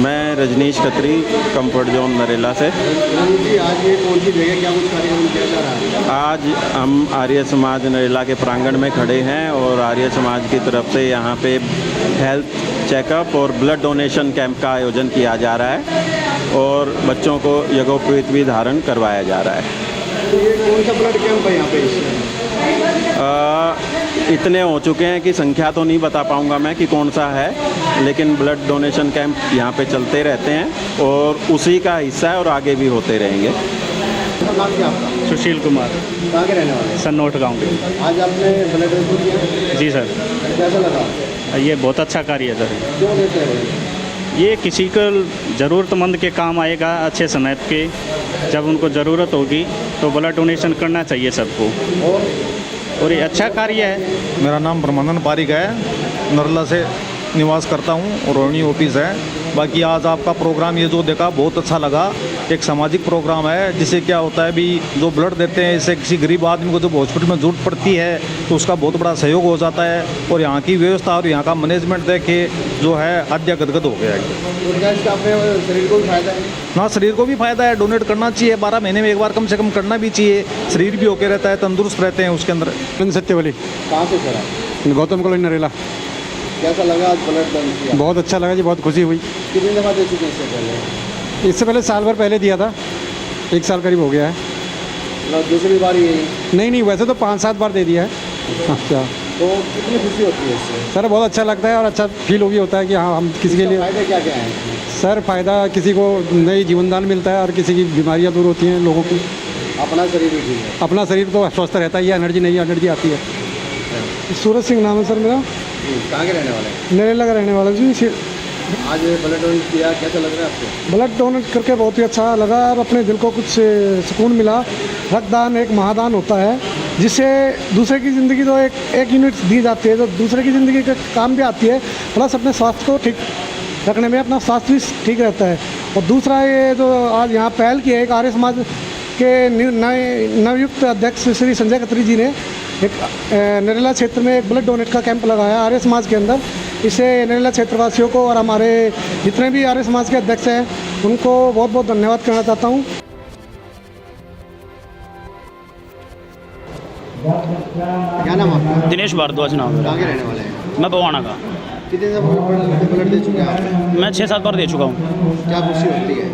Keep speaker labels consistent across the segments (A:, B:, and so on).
A: मैं Rajneesh Khatri, comfort zone Narela से।
B: जी, आज ये कौन सी जगह, क्या कुछ कार्यक्रम किया जा रहा है?
A: आज हम आर्य समाज नरेला के प्रांगण में खड़े हैं और आर्य समाज की तरफ से यहाँ पे हेल्थ चेकअप और ब्लड डोनेशन कैंप का आयोजन किया जा रहा है और बच्चों को यज्ञोपवीत भी धारण करवाया जा रहा है।
B: तो ये कौन सा ब्लड कैंप है यहाँ पे?
A: इतने हो चुके हैं कि संख्या तो नहीं बता पाऊंगा मैं कि कौन सा है, लेकिन ब्लड डोनेशन कैंप यहाँ पे चलते रहते हैं और उसी का हिस्सा है और आगे भी होते रहेंगे।
B: नाम क्या आपका?
C: सुशील कुमार,
B: कहाँ के रहने वाले?
C: सन्नोट गाँव के।
B: आज आपने ब्लड डोनेशन किया?
C: जी सर,
B: कैसा लगा?
C: ये बहुत अच्छा कार्य है सर।
B: क्यों देते हैं?
C: ये किसी को ज़रूरतमंद के काम आएगा अच्छे समय पे, जब उनको ज़रूरत होगी तो ब्लड डोनेशन करना चाहिए सबको और ये अच्छा कार्य है।
D: मेरा नाम ब्रह्मानंद पारिक है, नरला से निवास करता हूँ और रोहिणी ऑफिस है। बाकी आज आपका प्रोग्राम ये जो देखा बहुत अच्छा लगा। एक सामाजिक प्रोग्राम है जिससे क्या होता है भी जो ब्लड देते हैं इससे किसी गरीब आदमी को जब हॉस्पिटल में जरूरत पड़ती है तो उसका बहुत बड़ा सहयोग हो जाता है और यहाँ की व्यवस्था और यहाँ का मैनेजमेंट देख के जो है हद्या गदगद हो गया है।
B: तो क्या इसका अपने शरीर को भी फायदा है?
D: ना, शरीर को भी फायदा है, डोनेट करना चाहिए। 12 महीने में एक बार कम से कम करना भी चाहिए, शरीर भी होके रहता है, तंदुरुस्त रहते हैं उसके अंदर।
E: सत्यवली,
B: कहाँ से सर आप?
E: गौतम कॉलोनी नरेला।
B: कैसा लगा आज ब्लड दान किया?
E: बहुत अच्छा लगा जी, बहुत खुशी हुई।
B: कितनी दफ़ा दे चुके हैं इससे पहले?
E: इससे पहले साल भर पहले दिया था, 1 साल करीब हो गया है।
B: मतलब दूसरी बार यही?
E: नहीं, वैसे तो 5-7 बार दे दिया है। अच्छा,
B: तो कितनी खुशी होती है इससे?
E: सर बहुत अच्छा लगता है और अच्छा फील भी होता है कि हाँ हम किसी के लिए।
B: फायदे क्या क्या हैं?
E: सर फ़ायदा किसी को नई जीवनदान मिलता है और किसी की बीमारियाँ दूर होती हैं लोगों की।
B: अपना शरीर भी ठीक है?
E: अपना शरीर तो स्वस्थ रहता ही है, एनर्जी नई एनर्जी आती है। सूरज सिंह नाम है सर मेरा,
B: कहाँ के रहने वाले हैं?
E: नरेला का रहने वाला जी।
B: आज ब्लड डोनेट किया, कैसा लग रहा है आपको?
E: ब्लड डोनेट करके बहुत ही अच्छा लगा और अपने दिल को कुछ सुकून मिला। रक्तदान एक महादान होता है जिससे दूसरे की ज़िंदगी तो एक यूनिट दी जाती है, तो दूसरे की ज़िंदगी का काम भी आती है, प्लस अपने स्वास्थ्य को ठीक रखने में अपना स्वास्थ्य भी ठीक रहता है। और दूसरा ये जो आज यहाँ पहल की है, एक आर्य समाज के नवयुक्त अध्यक्ष श्री संजय खत्री जी ने एक नरेला क्षेत्र में एक ब्लड डोनेट का कैंप लगाया आर्य समाज के अंदर। इससे नरेला क्षेत्रवासियों को और हमारे जितने भी आर्य समाज के अध्यक्ष हैं उनको बहुत बहुत धन्यवाद करना चाहता हूँ।
B: क्या नाम आपका?
C: दिनेश भारद्वाज नाम है।
B: कहाँ के रहने वाले हैं?
C: मैं बवाना का।
B: कितने दफ़ा ब्लड दे चुके हैं आप?
C: मैं 6-7 बार दे चुका हूँ।
B: क्या खुशी होती है?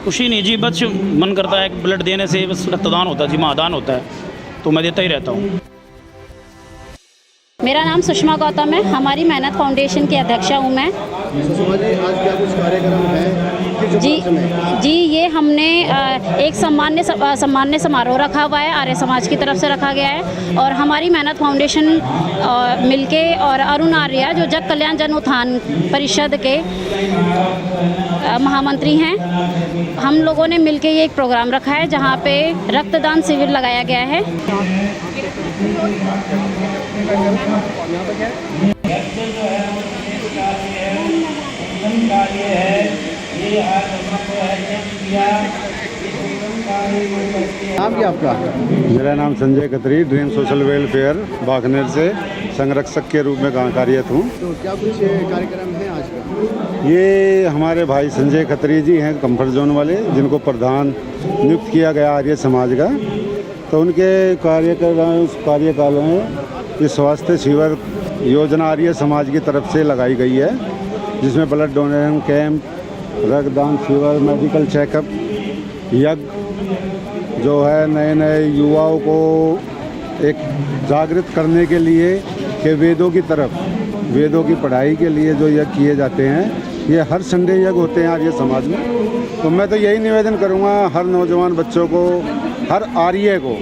C: खुशी नहीं जी, बस मन करता है कि ब्लड देने से बस रक्तदान होता है जी, महादान होता है, तो मैं देता ही रहता हूँ।
F: मेरा नाम सुषमा गौतम है, हमारी मेहनत फाउंडेशन की अध्यक्षा हूँ मैं।
B: सुषमा जी, आज क्या कुछ कार्यक्रम है?
F: जी, ये हमने एक सम्मान्य समारोह रखा हुआ है, आर्य समाज की तरफ से रखा गया है और हमारी मेहनत फाउंडेशन मिलके और अरुण आर्य जो जग कल्याण जन उत्थान परिषद के महामंत्री हैं, हम लोगों ने मिलके ये एक प्रोग्राम रखा है जहाँ पे रक्तदान शिविर लगाया गया है।
B: नाम क्या आपका?
G: मेरा नाम Sanjay Khatri, dream social welfare बागनेर से संरक्षक के रूप में कार्यरत हूँ।
B: तो क्या कुछ कार्यक्रम है आज का?
G: ये हमारे भाई संजय खत्री जी हैं कंफर्ट जोन वाले, जिनको नियुक्त किया गया आर्य समाज का। तो उनके कार्यकाल में ये स्वास्थ्य शिविर योजना आर्य समाज की तरफ से लगाई गई है, जिसमें ब्लड डोनेशन कैंप, रक्तदान शिविर, मेडिकल चेकअप, यज्ञ जो है नए युवाओं को एक जागृत करने के लिए कि वेदों की पढ़ाई के लिए जो यज्ञ किए जाते हैं, ये हर संडे यज्ञ होते हैं आर्य समाज में। तो मैं तो यही निवेदन करूँगा हर नौजवान बच्चों को, हर आर्य को,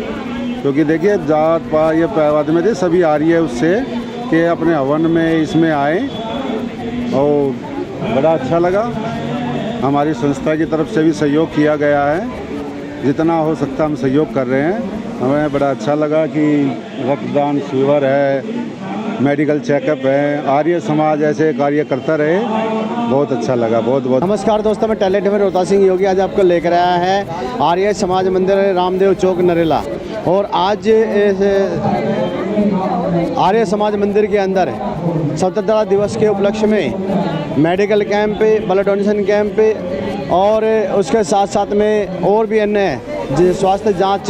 G: क्योंकि देखिए जात पात ये पैवाद में थे सभी आर्य उससे कि अपने हवन में इसमें आए और बड़ा अच्छा लगा। हमारी संस्था की तरफ से भी सहयोग किया गया है, जितना हो सकता हम सहयोग कर रहे हैं। हमें बड़ा अच्छा लगा कि रक्तदान शिविर है, मेडिकल चेकअप है, आर्य समाज ऐसे कार्य करता रहे, बहुत अच्छा लगा। बहुत बहुत
B: नमस्कार दोस्तों, मैं टैलेंट में रोहता सिंह योगी आज आपको लेकर आया है आर्य समाज मंदिर रामदेव चौक नरेला। और आज आर्य समाज मंदिर के अंदर स्वतंत्रता दिवस के उपलक्ष्य में मेडिकल कैंप पे, ब्लड डोनेशन कैंप पे और उसके साथ साथ में और भी अन्य स्वास्थ्य जांच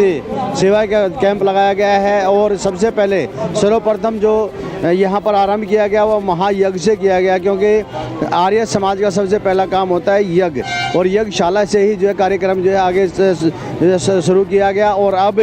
B: सेवा का कैंप लगाया गया है। और सबसे पहले सर्वप्रथम जो यहाँ पर आरंभ किया गया वो महायज्ञ से किया गया, क्योंकि आर्य समाज का सबसे पहला काम होता है यज्ञ, और यज्ञशाला से ही जो है कार्यक्रम जो है आगे शुरू किया गया। और अब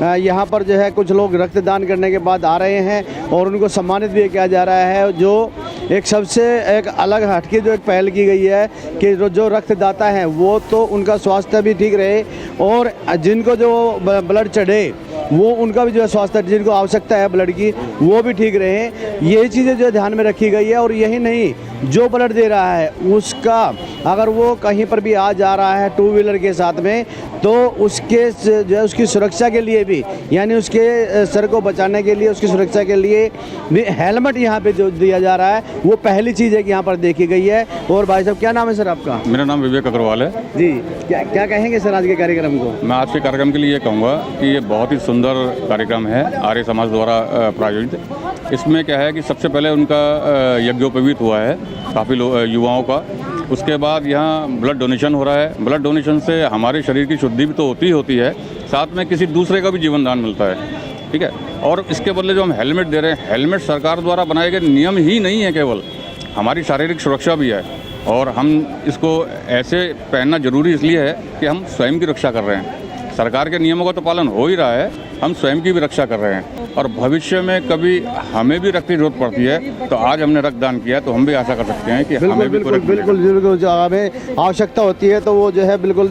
B: यहाँ पर जो है कुछ लोग रक्तदान करने के बाद आ रहे हैं और उनको सम्मानित भी किया जा रहा है, जो एक सबसे एक अलग हटके जो एक पहल की गई है कि जो रक्तदाता हैं वो तो उनका स्वास्थ्य भी ठीक रहे और जिनको जो ब्लड चढ़े वो उनका भी जो है स्वास्थ्य, जिनको आवश्यकता है ब्लड की, वो भी ठीक रहे। यही चीज़ें जो है ध्यान में रखी गई है। और यही नहीं, जो ब्लड दे रहा है उसका अगर वो कहीं पर भी आ जा रहा है टू व्हीलर के साथ में, तो उसके जो है उसकी सुरक्षा के लिए भी, यानी उसके सर को बचाने के लिए, उसकी सुरक्षा के लिए भी हेलमेट यहाँ पे जो दिया जा रहा है वो पहली चीज़ है कि यहाँ पर देखी गई है। और भाई साहब, क्या नाम है सर आपका?
H: मेरा नाम विवेक अग्रवाल है
B: जी। क्या कहेंगे सर आज के कार्यक्रम को?
H: मैं आज के कार्यक्रम के लिए ये कहूँगा कि ये बहुत ही सुंदर कार्यक्रम है आर्य समाज द्वारा प्रायोजित। इसमें क्या है कि सबसे पहले उनका यज्ञोपवीत हुआ है काफ़ी युवाओं का। उसके बाद यहाँ ब्लड डोनेशन हो रहा है। ब्लड डोनेशन से हमारे शरीर की शुद्धि भी तो होती है, साथ में किसी दूसरे का भी जीवन दान मिलता है, ठीक है। और इसके बदले जो हम हेलमेट दे रहे हैं, हेलमेट सरकार द्वारा बनाए गए नियम ही नहीं है, केवल हमारी शारीरिक सुरक्षा भी है। और हम इसको ऐसे पहनना जरूरी इसलिए है कि हम स्वयं की रक्षा कर रहे हैं। सरकार के नियमों का तो पालन हो ही रहा है, हम स्वयं की भी रक्षा कर रहे हैं। और भविष्य में कभी हमें भी रक्त की जरूरत पड़ती है तो आज हमने रक्तदान किया तो हम भी आशा कर सकते हैं कि हमें भी
B: बिल्कुल जो हमें आवश्यकता होती है तो वो जो है बिल्कुल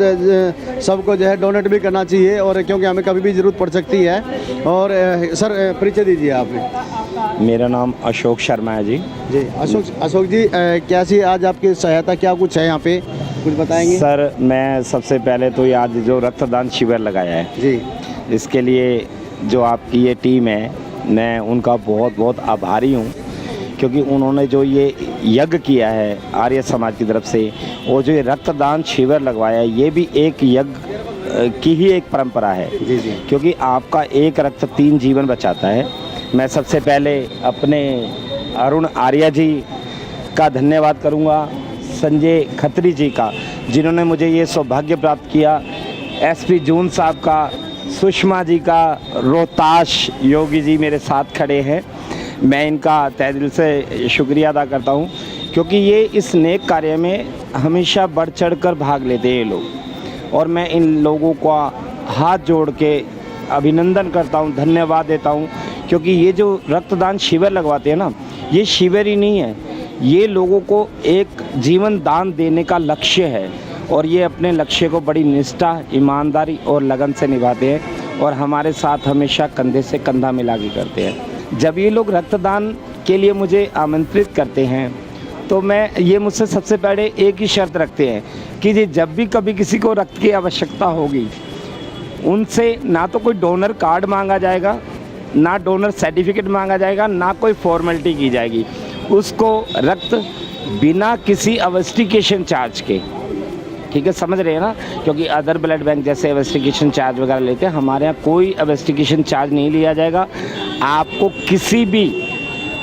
B: सबको जो है डोनेट भी करना चाहिए, और क्योंकि हमें कभी भी ज़रूरत पड़ सकती है। और सर परिचय दीजिए आप।
I: मेरा नाम अशोक शर्मा है जी।
B: जी अशोक जी, कैसी आज आपकी सहायता, क्या कुछ है यहाँ पे, कुछ बताएंगे?
I: सर मैं सबसे पहले तो ये आज जो रक्तदान शिविर लगाया है
B: जी,
I: इसके लिए जो आपकी ये टीम है, मैं उनका बहुत बहुत आभारी हूँ, क्योंकि उन्होंने जो ये यज्ञ किया है आर्य समाज की तरफ से, और जो ये रक्तदान शिविर लगवाया है, ये भी एक यज्ञ की ही एक परंपरा है।
B: जी जी।
I: क्योंकि आपका एक रक्त 3 जीवन बचाता है। मैं सबसे पहले अपने अरुण आर्या जी का धन्यवाद करूँगा, संजय खत्री जी का जिन्होंने मुझे ये सौभाग्य प्राप्त किया, एसपी जून साहब का, सुषमा जी का, रोहताश योगी जी मेरे साथ खड़े हैं। मैं इनका तहे दिल से शुक्रिया अदा करता हूँ, क्योंकि ये इस नेक कार्य में हमेशा बढ़ चढ़ कर भाग लेते हैं ये लोग, और मैं इन लोगों का हाथ जोड़ के अभिनंदन करता हूँ, धन्यवाद देता हूँ। क्योंकि ये जो रक्तदान शिविर लगवाते हैं ना, ये शिविर ही नहीं है, ये लोगों को एक जीवन दान देने का लक्ष्य है, और ये अपने लक्ष्य को बड़ी निष्ठा, ईमानदारी और लगन से निभाते हैं, और हमारे साथ हमेशा कंधे से कंधा मिला के करते हैं। जब ये लोग रक्तदान के लिए मुझे आमंत्रित करते हैं तो ये मुझसे सबसे पहले एक ही शर्त रखते हैं कि जी जब भी कभी किसी को रक्त की आवश्यकता होगी, उनसे ना तो कोई डोनर कार्ड मांगा जाएगा, ना डोनर सर्टिफिकेट मांगा जाएगा, ना कोई फॉर्मेलिटी की जाएगी। उसको रक्त बिना किसी इन्वेस्टिगेशन चार्ज के, ठीक है, समझ रहे हैं ना, क्योंकि अदर ब्लड बैंक जैसे इन्वेस्टिगेशन चार्ज वगैरह लेते हैं, हमारे यहाँ कोई इन्वेस्टिगेशन चार्ज नहीं लिया जाएगा। आपको किसी भी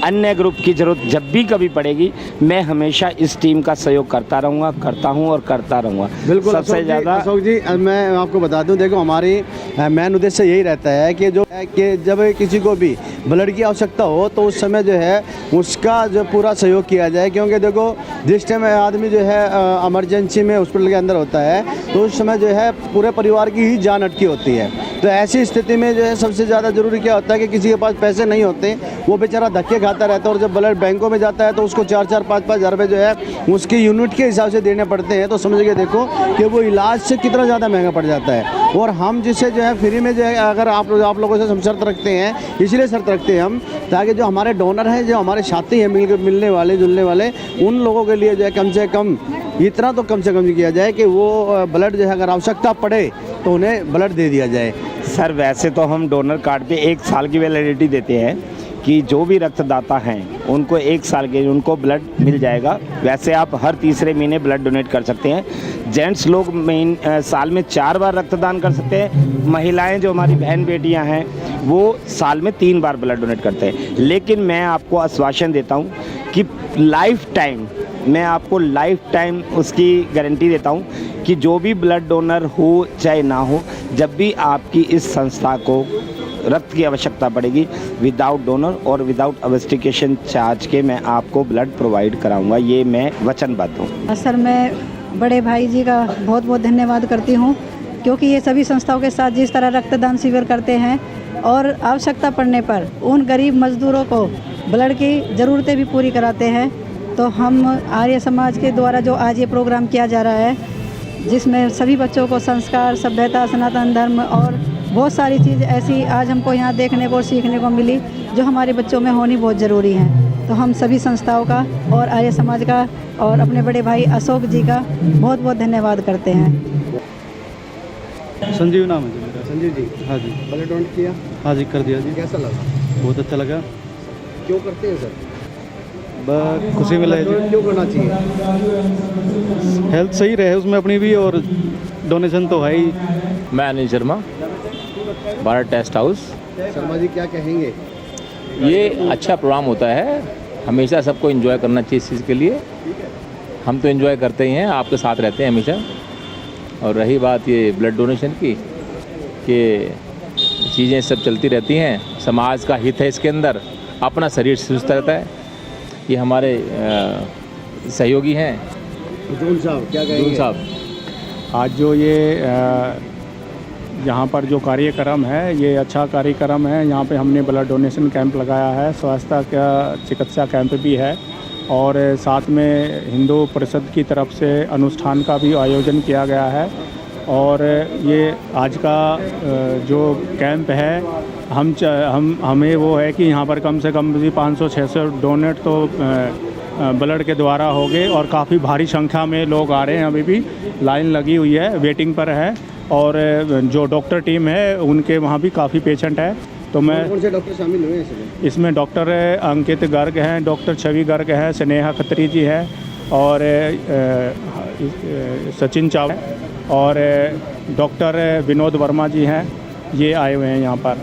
I: अन्य ग्रुप की ज़रूरत जब भी कभी पड़ेगी, मैं हमेशा इस टीम का सहयोग करता रहूँगा, करता हूँ और करता रहूँगा।
B: बिल्कुल
I: सबसे ज़्यादा
B: अशोक जी, मैं आपको बता दूं, देखो हमारी मेन उद्देश्य यही रहता है कि जब किसी को भी ब्लड की आवश्यकता हो तो उस समय जो है उसका जो पूरा सहयोग किया जाए। क्योंकि देखो जिस टाइम आदमी जो है इमरजेंसी में हॉस्पिटल के अंदर होता है तो उस समय जो है पूरे परिवार की ही जान अटकी होती है। तो ऐसी स्थिति में जो है सबसे ज़्यादा ज़रूरी क्या होता है कि किसी के पास पैसे नहीं होते, वो बेचारा धक्के खाता रहता है, और जब ब्लड बैंकों में जाता है तो उसको 4-4, 5-5 हज़ार रुपये जो है उसकी यूनिट के हिसाब से देने पड़ते हैं। तो समझ के देखो कि वो इलाज से कितना ज़्यादा महंगा पड़ जाता है। और हम जिसे जो है फ्री में जो है, अगर आप लोगों से हम शर्त रखते हैं, इसलिए शर्त रखते हैं हम, ताकि जो हमारे डोनर हैं, जो हमारे साथी हैं मिलने वाले जुलने वाले, उन लोगों के लिए जो है कम से कम इतना तो कम से कम किया जाए कि वो ब्लड जो है अगर आवश्यकता पड़े तो उन्हें ब्लड दे दिया जाए।
I: सर वैसे तो हम डोनर कार्ड पे 1 साल की वैलिडिटी देते हैं कि जो भी रक्तदाता हैं उनको 1 साल के उनको ब्लड मिल जाएगा। वैसे आप हर तीसरे महीने ब्लड डोनेट कर सकते हैं। जेंट्स लोग साल में 4 बार रक्तदान कर सकते हैं। महिलाएं जो हमारी बहन बेटियां हैं वो साल में 3 बार ब्लड डोनेट करते हैं। लेकिन मैं आपको आश्वासन देता हूं कि लाइफ टाइम मैं आपको लाइफ टाइम उसकी गारंटी देता हूँ कि जो भी ब्लड डोनर हो चाहे ना हो, जब भी आपकी इस संस्था को रक्त की आवश्यकता पड़ेगी, विदाउट डोनर और विदाउट इन्वेस्टिगेशन चार्ज के मैं आपको ब्लड प्रोवाइड कराऊंगा, ये मैं वचनबद्ध हूँ।
J: सर, मैं बड़े भाई जी का बहुत बहुत धन्यवाद करती हूँ, क्योंकि ये सभी संस्थाओं के साथ जिस तरह रक्तदान शिविर करते हैं और आवश्यकता पड़ने पर उन गरीब मजदूरों को ब्लड की ज़रूरतें भी पूरी कराते हैं। तो हम आर्य समाज के द्वारा जो आज ये प्रोग्राम किया जा रहा है, जिसमें सभी बच्चों को संस्कार, सभ्यता, सनातन धर्म और बहुत सारी चीज़ ऐसी आज हमको यहाँ देखने को और सीखने को मिली जो हमारे बच्चों में होनी बहुत ज़रूरी है। तो हम सभी संस्थाओं का और आर्य समाज का और अपने बड़े भाई अशोक जी का बहुत बहुत धन्यवाद करते हैं।
D: संजीव नाम है जी मेरा।
B: संजीव जी,
D: हाँ जी।
B: ब्लड डोनेट किया,
D: हाँ जी, कर दिया जी।
B: कैसा लगा?
D: बहुत अच्छा लगा।
B: क्यों करते हैं सर?
D: बस खुशी मिला है जी।
B: क्यों करना चाहिए?
D: हेल्थ सही रहे उसमें अपनी भी, और डोनेशन तो है ही।
K: मैं अनिल शर्मा, भारत टेस्ट हाउस।
B: शर्मा जी, क्या कहेंगे?
K: ये अच्छा प्रोग्राम होता है, हमेशा सबको एंजॉय करना चाहिए इस चीज़ के लिए। हम तो एंजॉय करते ही हैं, आपके साथ रहते हैं हमेशा। और रही बात ये ब्लड डोनेशन की, कि चीज़ें सब चलती रहती हैं, समाज का हित है इसके अंदर, अपना शरीर सुस्त रहता है। ये हमारे सहयोगी हैं
B: जून साहब, क्या कहेंगे?
K: जून साहब,
C: आज जो ये यहाँ पर जो कार्यक्रम है, ये अच्छा कार्यक्रम है। यहाँ पे हमने ब्लड डोनेशन कैंप लगाया है, स्वास्थ्य का चिकित्सा कैंप भी है, और साथ में हिंदू परिषद की तरफ से अनुष्ठान का भी आयोजन किया गया है। और ये आज का जो कैंप है, हमें वो है कि यहाँ पर कम से कम भी 500-600 डोनेट तो ब्लड के द्वारा हो गए, और काफ़ी भारी संख्या में लोग आ रहे हैं। अभी भी लाइन लगी हुई है, वेटिंग पर है, और जो डॉक्टर टीम है उनके वहाँ भी काफ़ी पेशेंट है। तो मैं
B: कौन से डॉक्टर शामिल हुए हैं
C: इसमें? डॉक्टर अंकित गर्ग हैं, डॉक्टर छवि गर्ग हैं, स्नेहा खत्री जी हैं, और सचिन चावला और डॉक्टर विनोद वर्मा जी हैं। ये आए हुए हैं यहाँ पर।